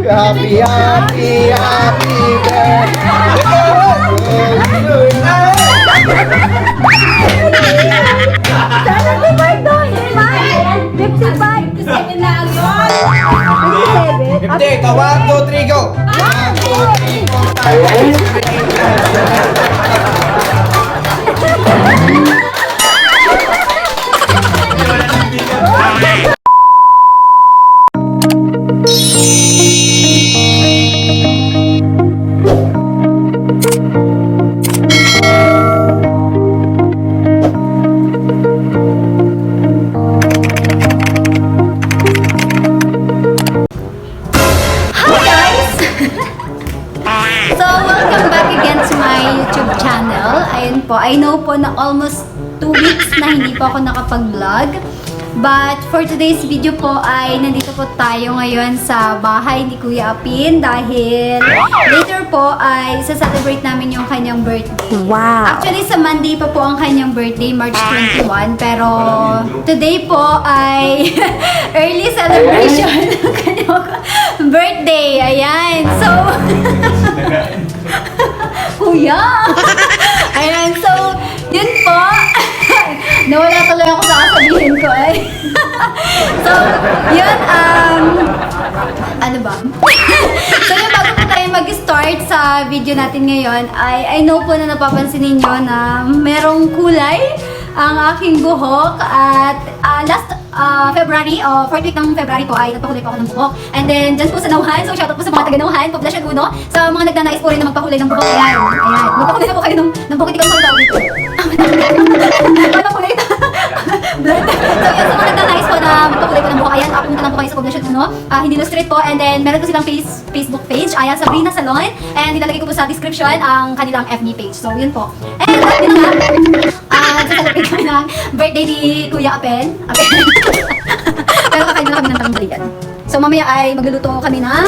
Happy, happy, happy birthday. Sana di ba doon? 55. 57 na ang yun. 57? Hindi, ka 1, 2, 3, go! 1, 2, 3, 4, 5. So, welcome back again to my YouTube channel. Ayun po, I know po na almost 2 weeks na hindi po ako nakapag-vlog. But for today's video po ay nandito po tayo ngayon sa bahay ni Kuya Apin dahil later po ay isa-celebrate namin yung kanyang birthday. Wow! Actually, sa Monday pa po ang kanyang birthday, March 21. Pero today po ay early celebration ng kanyang birthday. Ayan. So, Kuya! Ayan. So, yun po. Nawala tuloy ako sa sasabihin ko ay. So, yun, ano ba? So, yun, bago po tayo mag-start sa video natin ngayon, I know po na napapansin ninyo na merong kulay ang aking buhok at last February, 4th week ng February po ay nagpakulay po ako ng buhok. And then, dyan po sa Nauhan, so shoutout po sa mga taga-Nauhan, Poblacion Uno, sa mga nagnanais po rin na magpakulay ng buhok. Ayan, ayan. Magpakulay na po kayo ng buhok, hindi ka naman tawag dito. Ano po ito? So yun, sa mga nagnanais po na magpakulay po ng buhok, ayan, pumunta lang po kayo sa Poblacion Uno, Hindi Street po, and then meron po silang Facebook page, ayan, Sabrina Salon, and nilalagay ko po sa description ang kanilang FB page. So yun po. And yun nga, celebrate kami ng birthday ni Kuya Apin. Pero kakain na kami ng tanghalian. So mamaya ay magluluto kami ng,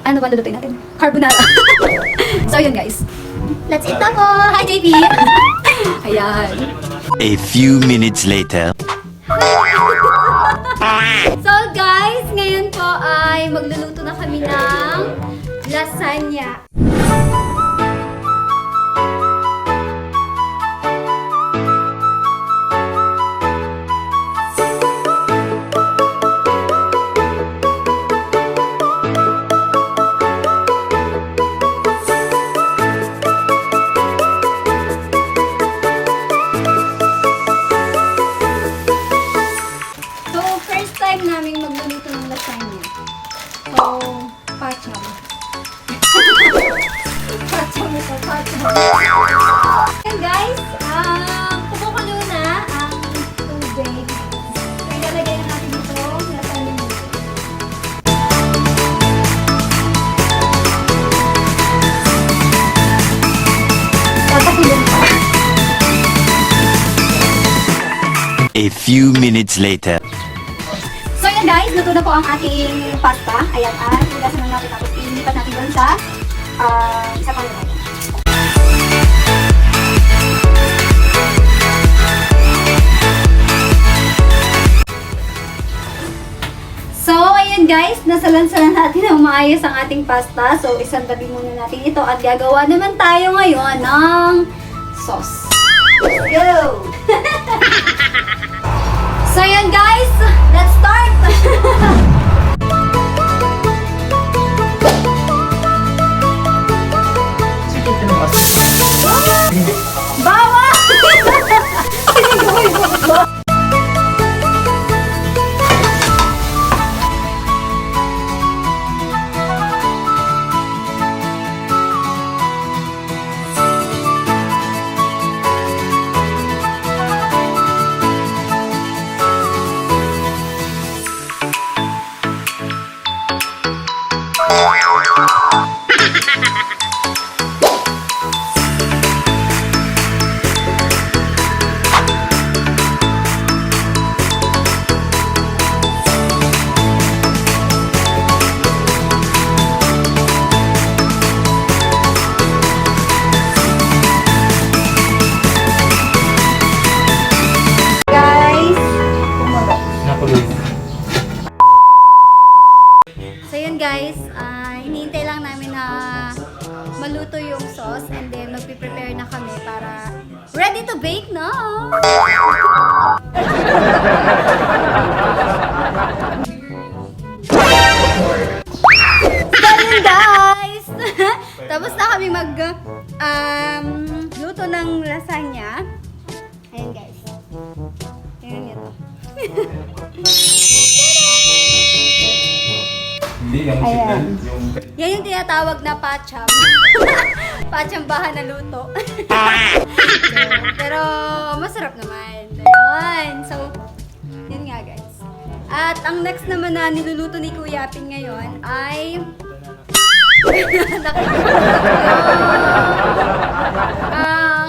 ano ba lulutuin natin? Carbonara. So yun guys. Let's eat na po! Hi JP! Ayan. A few minutes later. So guys, ngayon po ay magluluto na kami ng lasagna. Naming magluluto ng lasagna. So, pacham. Pacham ito, pacham. And guys, kumukulo na ang tubig. So, ilalagay na natin ito lasagna nito. Tatapilin pa. A few minutes later. So yan guys, luto na po ang ating pasta. Ayan, ilasan na natin tapos ilipat natin doon sa isa pang luto. So ayan guys, nasalansalan natin ng maayos ang ating pasta. So isang tabi muna natin ito at gagawa naman tayo ngayon ng sauce. Let's go! So yun guys, let's start! Bawa! ayan guys, hinihintay lang namin na maluto yung sauce and then magpiprepare na kami para ready to bake na! So yun guys! Tapos na kami luto ng lasagna. Ayan guys. Tingnan niyo to. Hindi, yung signal, yung... Yan yung tinatawag na pacham. Pachambahan na luto. Pero masarap naman. Ayun. So, yun nga guys. At ang next naman na niluluto ni Kuya Apin ngayon ay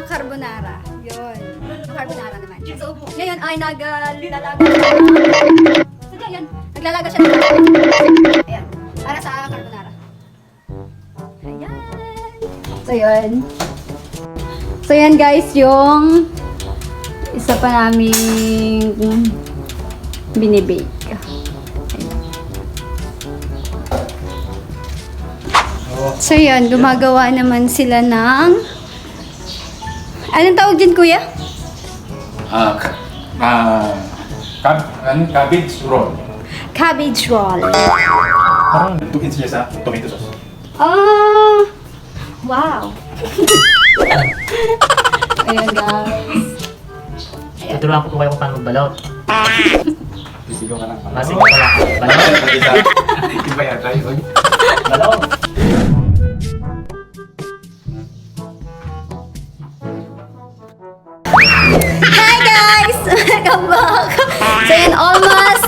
carbonara. Yun. Carbonara naman. So, ngayon ay naglalaga siya ng ayan. Para sa carbonara. Ayan. So, yun. So, yan guys, yung isa pa naming binibake. So, yan. Gumagawa naman sila ng... Anong tawag dyan, Kuya? Cabbage roll. Cabbage roll. Parang nagtukin siya sa tomato sauce. Ah! Wow! Ayan, guys. Tuturuan ko po kayo kung paano magbalot. Sisigaw ka lang. Sige pala. Balot. Iba yata yun. Balot. Hi guys! Welcome back! So yun, almost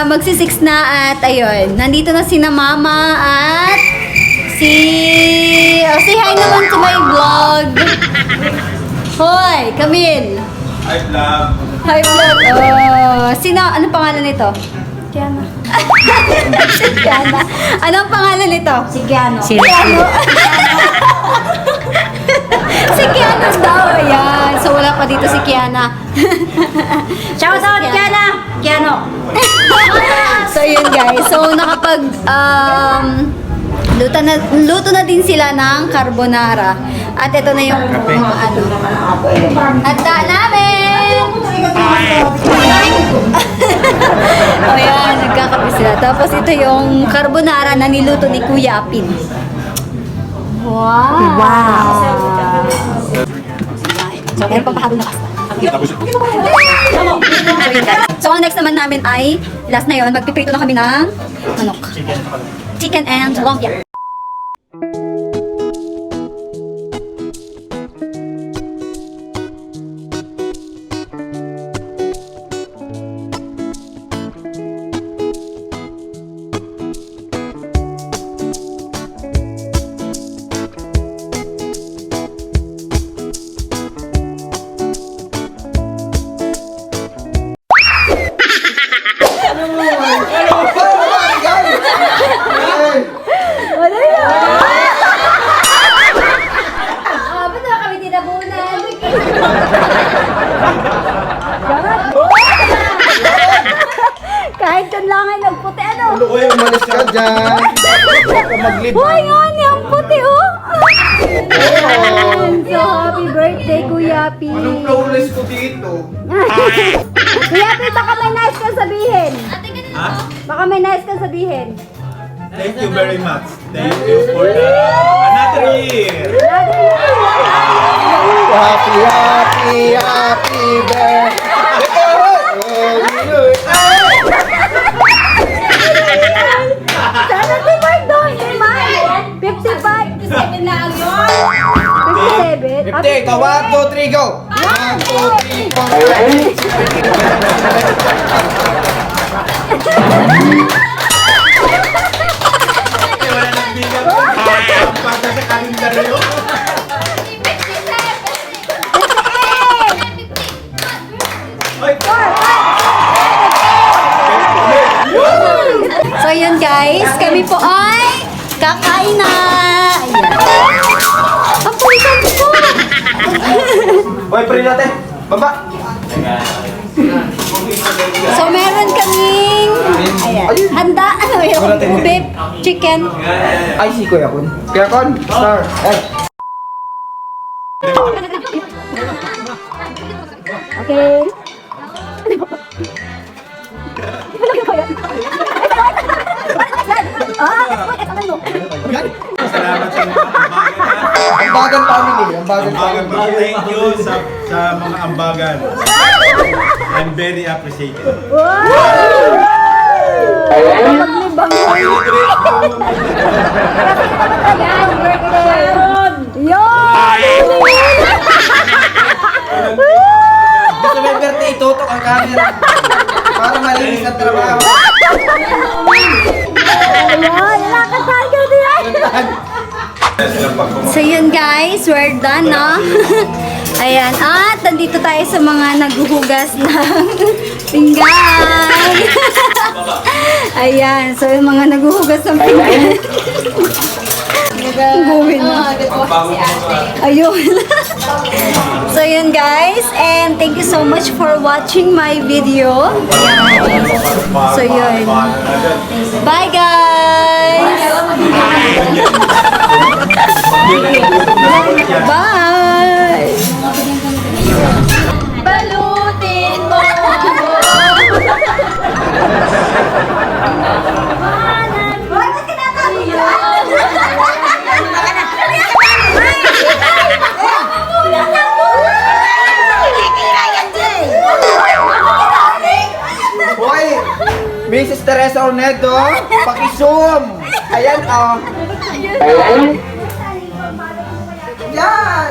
magsi-6 na at ayun, nandito na si na Mama at say hi naman to my vlog! Hoy, Camille! Hi, vlog. Hi vlog! Oh, anong pangalan nito? Kiana. Si Kiana. Anong pangalan nito? Si Kiano. Si Kiano. Si Kiana daw. Ayan. So, wala pa dito si Kiana. Shout out, Kiana! Kiano. So, yun guys. So, luto na din sila ng carbonara. At ito na yung handa namin! Ayan, nagkakape sila. Tapos ito yung carbonara na niluto ni Kuya Apin. Wow! Wow! So, meron pang pahalo na pasta. So, ang next naman namin ay, last na yun, magpiprito na kami ng manok. Chicken and lumpia. Wala yan! Ba't na kami tinabunan? Kahit dyan lang ay nagputi, ano? Uy, umalis ka dyan. Huwag ka maglibang. Hoy, nga niya, ang puti, oh! Ayan. So, happy birthday, Kuya Pi. Anong flawless ko dito? Kuya Pi, baka may nice ka sabihin. Baka may nice ka sabihin. Thank you very much. Thank you for another year. Happy, happy, happy birthday. Sana si Mark doon, si Mark. 55. 57 lang yun. 57? 50, ka 1, 2, 3, go! 1, 2, 3, 4. Wala nang bilang. Ang pagka sa kalendaryo. So yun guys, kami po ay kakain na. Ayan. Ang pulitan ko. Hoy, pre natin. Baba. So, meron kaming handa, beef, chicken. Ay, si Kuya Kun. Kuya Kun, star. Ay. Okay. Salamat sa mga Ang bagan family. Ang bagan ambagan. family. Thank you sa mga ambagan. I'm very appreciated. Maglibang Gusto may birthday, itutok ang camera. Para malinis ang trabaho. So yun guys, we're done, no? Ayan, at nandito tayo sa mga naghuhugas ng pinggan. Ayan, so yung mga naghuhugas ng pinggan. Gawin na. Ayun. So yun guys, and thank you so much for watching my video. Ayan. So yun. Bye guys! Bye! Balutin mo! Hoy! Mrs. Teresa Ornedo, paki-zoom! Ayan, oh. Yan!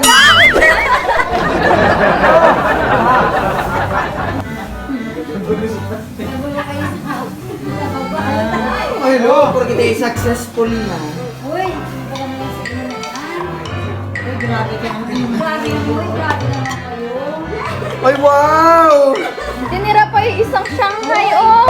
Ay, no, porque tayo successful na. Uy! Grabe ka naman. Grabe naman kayo. Ay, wow! Tinira pa yung isang Shanghai, oh!